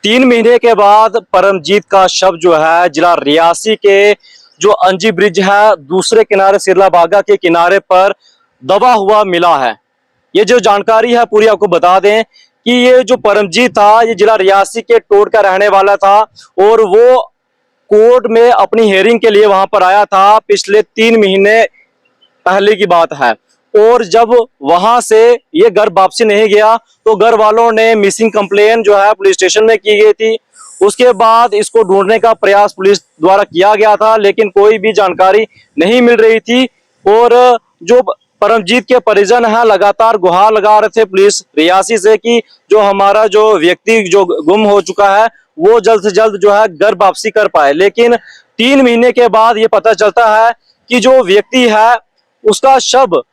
3 महीने के बाद परमजीत का शव जो है जिला रियासी के जो अंजी ब्रिज है दूसरे किनारे सिरला बागा के किनारे पर दबा हुआ मिला है। ये जो जानकारी है पूरी आपको बता दें कि ये जो परमजीत था ये जिला रियासी के टोड का रहने वाला था और वो कोर्ट में अपनी हियरिंग के लिए वहां पर आया था। पिछले 3 महीने पहले की बात है और जब वहां से ये घर वापसी नहीं गया तो घर वालों ने मिसिंग कंप्लेन जो है पुलिस स्टेशन में की गई थी। उसके बाद इसको ढूंढने का प्रयास पुलिस द्वारा किया गया था लेकिन कोई भी जानकारी नहीं मिल रही थी और जो परमजीत के परिजन हैं लगातार गुहार लगा रहे थे पुलिस रियासी से कि जो हमारा जो व्यक्ति जो गुम हो चुका है वो जल्द से जल्द जो है घर वापसी कर पाए। लेकिन 3 महीने के बाद ये पता चलता है कि जो व्यक्ति है उसका शव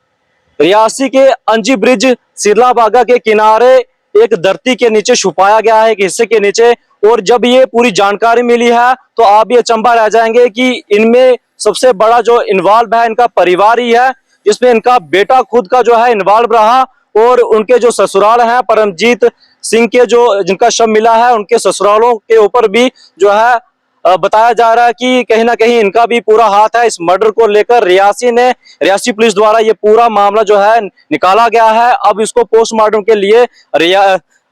रियासी के अंजी ब्रिज सिरला बागा के किनारे एक धरती के नीचे छुपाया गया है एक हिस्से के नीचे। और जब ये पूरी जानकारी मिली है तो आप भी अचंभा रह जाएंगे कि इनमें सबसे बड़ा जो इन्वॉल्व है इनका परिवार ही है, जिसमें इनका बेटा खुद का जो है इन्वॉल्व रहा और उनके जो ससुराल हैं परमजीत सिंह के जो जिनका शव मिला है उनके ससुरालों के ऊपर भी जो है बताया जा रहा है कि कहीं ना कहीं इनका भी पूरा हाथ है इस मर्डर को लेकर। रियासी पुलिस द्वारा ये पूरा मामला जो है निकाला गया है। अब इसको पोस्टमार्टम के लिए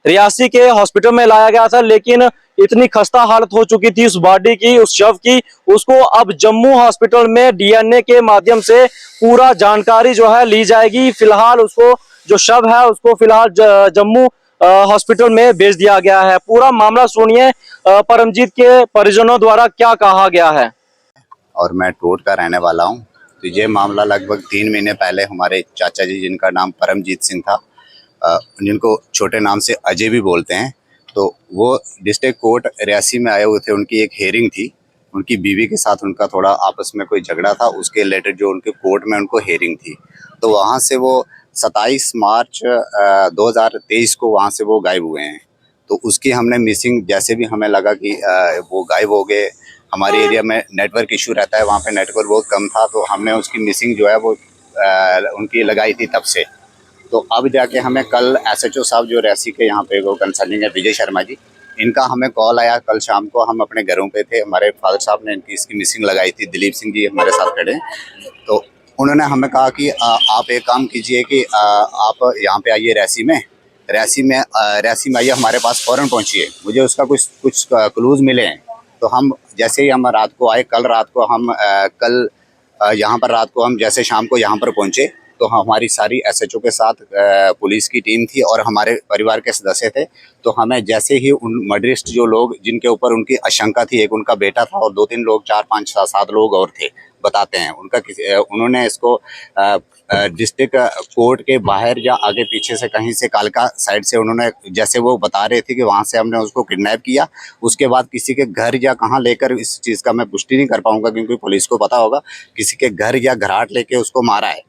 रियासी के हॉस्पिटल में लाया गया था लेकिन इतनी खस्ता हालत हो चुकी थी उस बॉडी की उस शव की, उसको अब जम्मू हॉस्पिटल में डीएनए के माध्यम से पूरा जानकारी जो है ली जाएगी। फिलहाल उसको जो शव है उसको फिलहाल जम्मू हॉस्पिटल में भेज दिया गया है। पूरा मामला सुनिए परमजीत के परिजनों द्वारा क्या कहा गया है। और मैं टोट का रहने वाला हूं। तो ये मामला लगभग 3 महीने पहले हमारे चाचा जी जिनका नाम परमजीत सिंह था, जिनको छोटे नाम से अजय भी बोलते हैं, तो वो डिस्ट्रिक्ट कोर्ट रियासी में आए हुए थे। उनकी एक हियरिंग थी, उनकी बीवी के साथ उनका थोड़ा आपस में कोई झगड़ा था, उसके रिलेटेड जो उनके कोर्ट में उनको हियरिंग थी। तो वहाँ से वो 27 मार्च 2023 को वहाँ से वो गायब हुए हैं। तो उसकी हमने मिसिंग, जैसे भी हमें लगा कि वो गायब हो गए, हमारे एरिया में नेटवर्क इशू रहता है, वहाँ पे नेटवर्क बहुत कम था, तो हमने उसकी मिसिंग जो है वो उनकी लगाई थी तब से। तो अब जाके हमें कल एसएचओ साहब जो रियासी के यहाँ पे वो कंसर्निंग है विजय शर्मा जी, इनका हमें कॉल आया कल शाम को। हम अपने घरों पे थे, हमारे फादर साहब ने इनकी इसकी मिसिंग लगाई थी, दिलीप सिंह जी हमारे साथ खड़े हैं। तो उन्होंने हमें कहा कि आप एक काम कीजिए कि आप यहाँ पे आइए रियासी में आइए, हमारे पास फ़ौरन पहुँचिए, मुझे उसका कुछ क्लूज़ मिले हैं। तो हम जैसे ही हम रात को आए, कल रात को हम यहाँ पर रात को हम जैसे शाम को यहाँ पर पहुँचे तो हमारी सारी एसएचओ के साथ पुलिस की टीम थी और हमारे परिवार के सदस्य थे। तो हमें जैसे ही उन मर्डरिस्ट जो लोग जिनके ऊपर उनकी आशंका थी, एक उनका बेटा था और 2-3 लोग, 4-5-7 लोग और थे बताते हैं, उन्होंने इसको डिस्ट्रिक्ट कोर्ट के बाहर या आगे पीछे से कहीं से कालका साइड से उन्होंने, जैसे वो बता रहे थे कि वहाँ से हमने उसको किडनैप किया। उसके बाद किसी के घर या कहाँ लेकर, इस चीज़ का मैं पुष्टि नहीं कर पाऊँगा क्योंकि पुलिस को पता होगा, किसी के घर या घराट लेके उसको मारा है,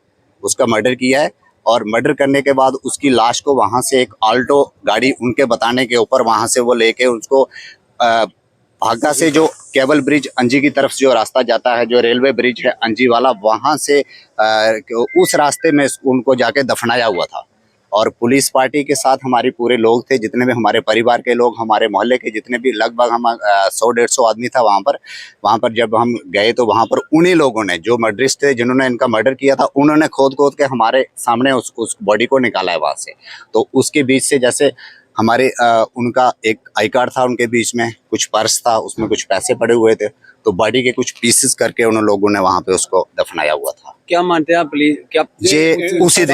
उसका मर्डर किया है। और मर्डर करने के बाद उसकी लाश को वहाँ से एक आल्टो गाड़ी उनके बताने के ऊपर वहाँ से वो लेके उसको भागा से जो केबल ब्रिज अंजी की तरफ जो रास्ता जाता है, जो रेलवे ब्रिज है अंजी वाला, वहाँ से उस रास्ते में उनको जाके दफनाया हुआ था। और पुलिस पार्टी के साथ हमारे पूरे लोग थे, जितने भी हमारे परिवार के लोग, हमारे मोहल्ले के जितने भी, लगभग हम 100-150 आदमी था वहाँ पर जब हम गए तो वहाँ पर उन्हीं लोगों ने, जो मर्डरिस्ट थे जिन्होंने इनका मर्डर किया था, उन्होंने खोद के हमारे सामने उस बॉडी को निकाला है वहाँ से। तो उसके बीच से जैसे हमारे उनका एक आई कार्ड था, उनके बीच में कुछ पर्स था, उसमें कुछ पैसे पड़े हुए थे, तो बॉडी के कुछ पीसेस करके उन लोगों ने वहाँ पे उसको दफनाया हुआ था। क्या मानते हैं आप प्लीज? क्या ये उसी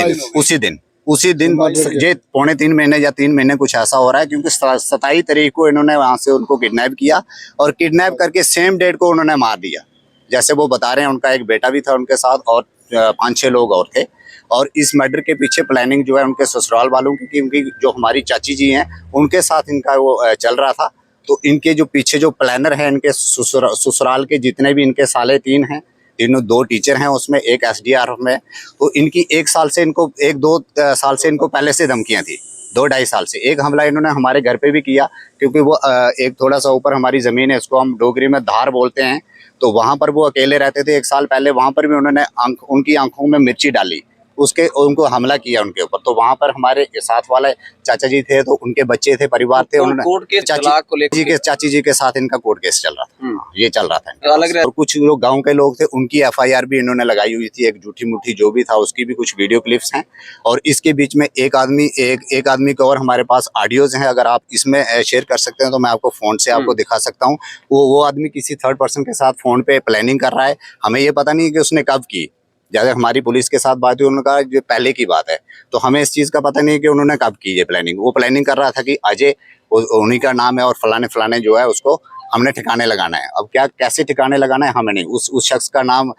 दिन ये 2.25 महीने या 3 महीने कुछ ऐसा हो रहा है, क्योंकि 27 तारीख को इन्होंने वहां से उनको किडनैप किया और किडनैप करके सेम डेट को उन्होंने मार दिया। जैसे वो बता रहे हैं, उनका एक बेटा भी था उनके साथ और 5-6 लोग और थे। और इस मर्डर के पीछे प्लानिंग जो है उनके ससुराल वालों की, क्योंकि जो हमारी चाची जी हैं उनके साथ इनका वो चल रहा था। तो इनके जो पीछे जो प्लानर है, इनके ससुराल के जितने भी इनके साले 3 हैं, तीनों 2 टीचर हैं, उसमें एक एसडीआरएफ में। तो इनकी 1-2 साल से इनको पहले से धमकियां थी, 2-2.5 साल से। एक हमला इन्होंने हमारे घर पे भी किया, क्योंकि वो एक थोड़ा सा ऊपर हमारी ज़मीन है, इसको हम डोगरी में धार बोलते हैं, तो वहाँ पर वो अकेले रहते थे 1 साल पहले। वहाँ पर भी उन्होंने उनकी आंखों में मिर्ची डाली, उसके उनको हमला किया उनके ऊपर। तो वहां पर हमारे साथ वाले चाचा जी थे, तो उनके बच्चे थे, परिवार थे, उन्होंने कोर्ट केस तलाक को लेकर चाची जी के साथ इनका कोर्ट केस चल रहा था, ये चल रहा था इनका। अलग और कुछ लोग गांव के लोग थे, उनकी FIR भी इन्होंने लगाई हुई थी, एक झूठी मुठी जो भी था उसकी भी कुछ वीडियो क्लिप्स हैं। और इसके बीच में एक आदमी के और हमारे पास ऑडियोज हैं, अगर आप इसमें शेयर कर सकते हैं तो मैं आपको फोन से आपको दिखा सकता हूँ। वो आदमी किसी थर्ड पर्सन के साथ फोन पे प्लानिंग कर रहा है, हमें ये पता नहीं कि उसने कब की। जब हमारी पुलिस के साथ बात हुई, उन्होंने कहा ये पहले की बात है, तो हमें इस चीज़ का पता नहीं कि उन्होंने कब की ये प्लानिंग। वो प्लानिंग कर रहा था कि अजय उन्हीं का नाम है और फलाने फलाने जो है उसको हमने ठिकाने लगाना है। अब क्या कैसे ठिकाने लगाना है हमें नहीं, उस शख्स का नाम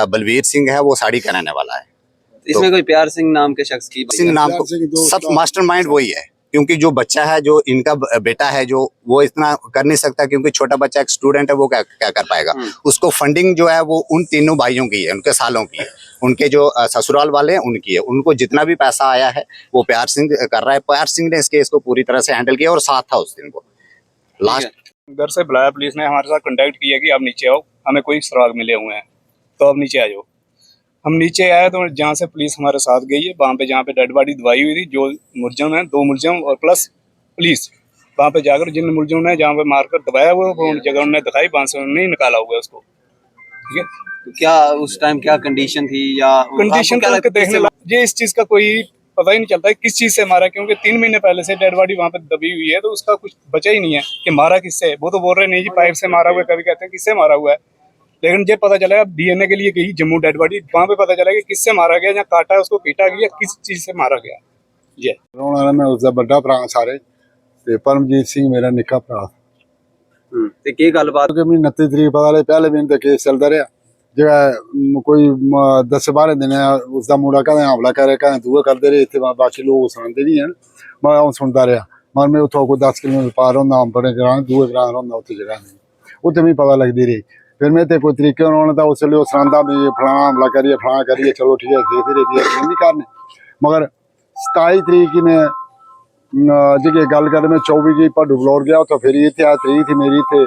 बलवीर सिंह है, वो साड़ी का रहने वाला है। इसमें कोई प्यार सिंह नाम के शख्स की सिंह नाम को सब मास्टरमाइंड वही है, क्योंकि जो बच्चा है, जो इनका बेटा है, जो वो इतना कर नहीं सकता, क्योंकि छोटा बच्चा एक स्टूडेंट है, वो क्या क्या कर पाएगा। उसको फंडिंग जो है वो उन तीनों भाइयों की है, उनके सालों की है, उनके जो ससुराल वाले हैं उनकी है। उनको जितना भी पैसा आया है वो प्यार सिंह कर रहा है। प्यार सिंह ने इस केस को पूरी तरह से हैंडल किया और साथ था उस दिन को। लास्ट घर से बुलाया, पुलिस ने हमारे साथ कांटेक्ट किया कि आप नीचे आओ, हमें कोई सुराग मिले हुए हैं, तो आप नीचे आ जाओ। हम नीचे आए तो जहाँ से पुलिस हमारे साथ गई है, वहाँ पे जहाँ पे डेड बॉडी दवाई हुई थी, जो मुलजिम है, 2 मुलजिम और प्लस पुलिस, वहाँ पे जाकर जिन मुलजिम ने जहाँ पे मारकर दबाया हुआ वो जगह उन्होंने दिखाई, वहाँ से उन्होंने निकाला हुआ है उसको। ठीक है, तो क्या उस टाइम क्या कंडीशन थी या कंडीशन तो देखने लगा, ये इस चीज का कोई पता ही नहीं चलता है किस चीज से मारा, क्योंकि 3 महीने पहले से डेड बॉडी वहाँ पे दबी हुई है, तो उसका कुछ बचा ही नहीं है कि मारा किससे। वो तो बोल रहे नहीं जी पाइप से मारा हुआ है, कभी कहते हैं किससे मारा हुआ है, लेकिन ये पता चला DNA के लिए गई जम्मू डेड बॉडी, वहाँ पे पता चला कि किससे मारा गया, या काटा उसको पीटा गया, किस चीज से मारा गया। ये मैं उसका बड़ा भरा सारे ते परमजीत सिंह मेरा निक्का भरा ਤੇ ਕੀ ਗੱਲਬਾਤ कि मैं 29 तरीक पता लगे पहले दिन तो केस चलता रहा, जो कोई 10-12 दिन उसका मुंडा कदें हमला करे कदें दूए करते रहे, इतने बाकी लोग सुनते नहीं हैं, मैं सुनता रहा। मगर मैं उतो कोई 10 किलोमीटर पार होंदा, अपने ग्रां दूए ग्रां होंदा, उत्थे जगह नहीं, उत्थे मिगी पता लगती रही। फिर मैं तो कोई तरीके उन्होंने तो उस वेले सनांदा भी फलाना हमला करिए फलाना करिए, चलो ठीक है देखते रहिए नहीं करने। मगर 27 तरीक की मैं जी गल कर, मैं 24 की भाडू बलौर गया, तो फिर इतने आ तरीक थी मेरी इतने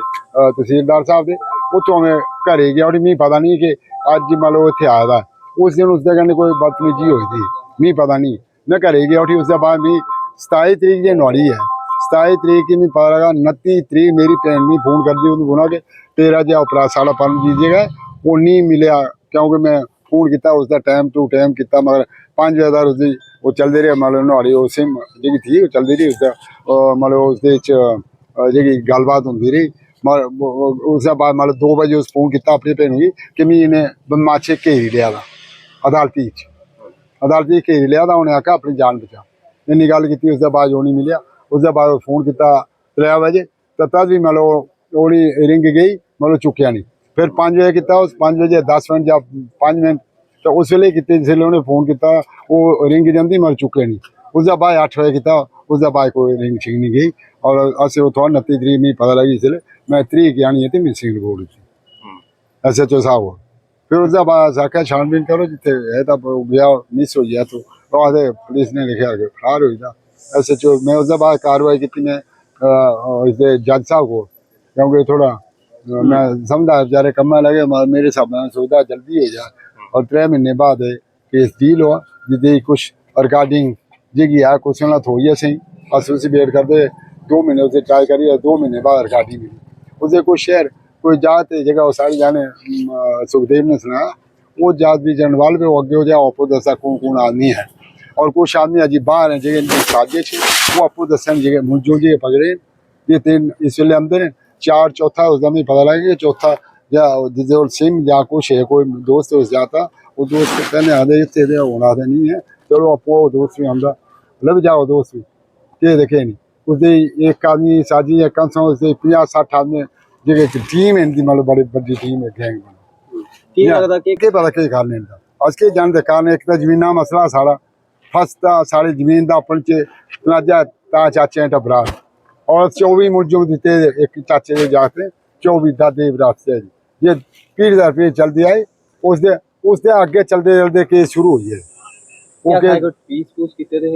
तहसीलदार साहब के, उतों मैं घरे गया, और मिगी पता नहीं कि अज मान लो इतने आया था। उस दिन उसके कन्नै कोई बदतमीजी हुई थी, मिगी पता नहीं। मैं घरे गया उठी, उसके बाद मी 27 तरीक ये नौड़ी है, 27 तरीक की मिगी पता लगा। 29 तरीक मेरी भैन मी फोन कर दी, उन्होंने बोला कि तेरा जो उपरा साढ़ा परमजीत जी है वो नहीं मिले, क्योंकि मैं फोन किया उसका टाइम टू टाइम किया, मगर 5 बजे तक उसकी वो चलते रहे, मतलब नुआड़ी वो सिम जी थी वो चलती रही, उसका मतलब उस जी गलबात होंगी रही। मगर उसके बाद मतलब 2 बजे उस फोन किया अपनी भैन की कि मैं इन्हें बदमाशे घेरी लिया था, अदालती घेरी लिया था, उन्हें आख्या अपनी जान बचा, इन्नी गल की। उसके बाद जो नहीं मिलिया, उसके बाद फोन किया 3 बजे, तो तद भी मतलब वो रिंग गई, मतलब चुकया नहीं। फिर 5 बजे किया, उस 5 बजे 10 मिनट या 5 मिनट तो उस वेले किते, जिसले उन्हें फोन किया वो रिंग जाती, मगर चुके नहीं। उसके बाद 8 बजे किया, उसके बाद कोई रिंग छिंग नहीं गई। और अस उतो 29 तरीक मिगी पता लगी, इसलिए मैं तरीक आनी है तो मिसिंग रिपोर्ट SHO साहब को। फिर उसके बाद आख्या छानबीन करो, जिते है तो गया मिस हो गया, तो आखिर पुलिस ने लिखा कि फरार हो गया SHO। मैं उसके बाद कार्रवाई की मैं जज साहब को, क्योंकि थोड़ा मैं समझा बेचारे कम्मा लगे, मेरे हिसाब से सुविधा जल्दी हो जाए। और 3 महीने बाद केस डील हुआ, जिदे कुछ रिकॉर्डिंग जी है कुछ ना थोड़ी है सही, अस उसी वेट करते 2 महीने उसे ट्राई करिए, 2 महीने बाद रिकॉर्डिंग मिली। उसे कोई शहर कोई जात जगह वो सारी जाने सुखदेव ने सुनाया, वो जात भी जनवाल पे अगे हो जाए, आपको दसा कौन आदमी है। और कुछ आदमी अजी बाहर है जगह इनकी साजिश है, वो आपको दसन जगह मुझो जी पकड़े, ये 3 इस वेले अंदर है। 4 चौथा उसका भी पता लगे, चौथा या जो सिम या कुछ है कोई दोस्त उस जाता, वो दोस्त कहने आधे इतने होना आधे नहीं है, चलो आपको दोस्त भी आमदा लग जाओ, दोस्त भी ये देखे नहीं। उससे एक आदमी साजी या कम से कम उससे 50-60 आदमी जगह टीम है, मतलब बड़ी बड़ी टीम है, गैंग ਕੀ ਲੱਗਦਾ ਕਿ पता के कारण है अस के जान कारण एक तो जमीना मसला सारा फसता, सारी जमीन का अपन च तनाजा ता चाचे टबरा, और 24 मुलजम दिते, एक चाचे के जाते 24 दादे विरासत है जी। ये पीढ़ी दर पीढ़ी चलती आई, उसके आगे चलते चलते केस शुरू हुई है।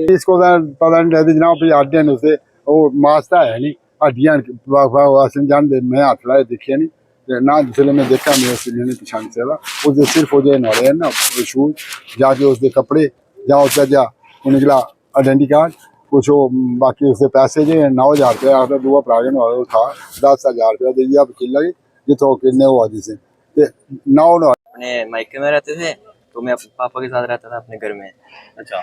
इसको पता नहीं रहती जनाब, भी हड्डियां ने उससे वो मास्ता है नहीं, हड्डियां अस जानते, मैं हाथ लाए दिखे नहीं ना, जिसले मैं देखा मैं उस पछाण से उसके सिर्फ वो नौड़े है ना शूज, जाके उसके कपड़े ਜਾਂ ਉੱਤੇ ਜਾ ਉਹ ਨਿਕਲਾ ਆਇਡੈਂਟੀ ਕਾਰਡ कुछ वो बाकी उसके पैसे जो 9,000 रुपया आखिर दूआ भरा के वो था 10,000 रुपया दे दिया वकील की जितों किन्ने हुआ जिसे ते 9 अपने मायके में रहते थे तो मैं अपने पापा के साथ रहता था अपने घर में। अच्छा,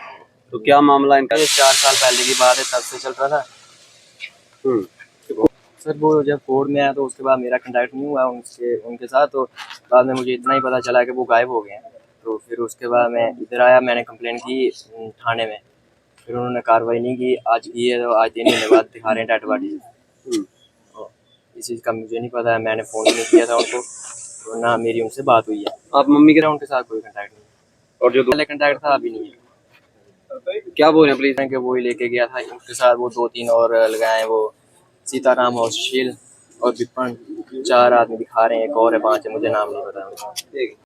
तो क्या मामला इनका? ये 4 साल पहले की बात है, तब से चल रहा था। सर वो जब कोर्ट में आया तो उसके बाद मेरा कंटेक्ट नहीं हुआ उनके साथ, तो बाद में मुझे इतना ही पता चला कि वो गायब हो गए हैं। तो फिर उसके बाद मैं इधर आया, मैंने कंप्लेंट की थाने में, फिर उन्होंने कार्रवाई नहीं की। आज की है तो आज 3 महीने बाद दिखा रहे हैं डेड बॉडी। इस चीज़ का मुझे नहीं पता है, मैंने फ़ोन भी नहीं किया था उनको, तो ना मेरी उनसे बात हुई है। आप मम्मी के उनके साथ कोई कांटेक्ट नहीं, और जो पहले कांटेक्ट था अभी नहीं है। क्या बोल रहे हैं पुलिस? कि वो ही लेके गया था, उनके साथ वो 2-3 और लगाए, वो सीताराम और सुशील और विपन, 4 आदमी दिखा रहे हैं, एक और है, 5 है, मुझे नाम नहीं पता उनका। ठीक है।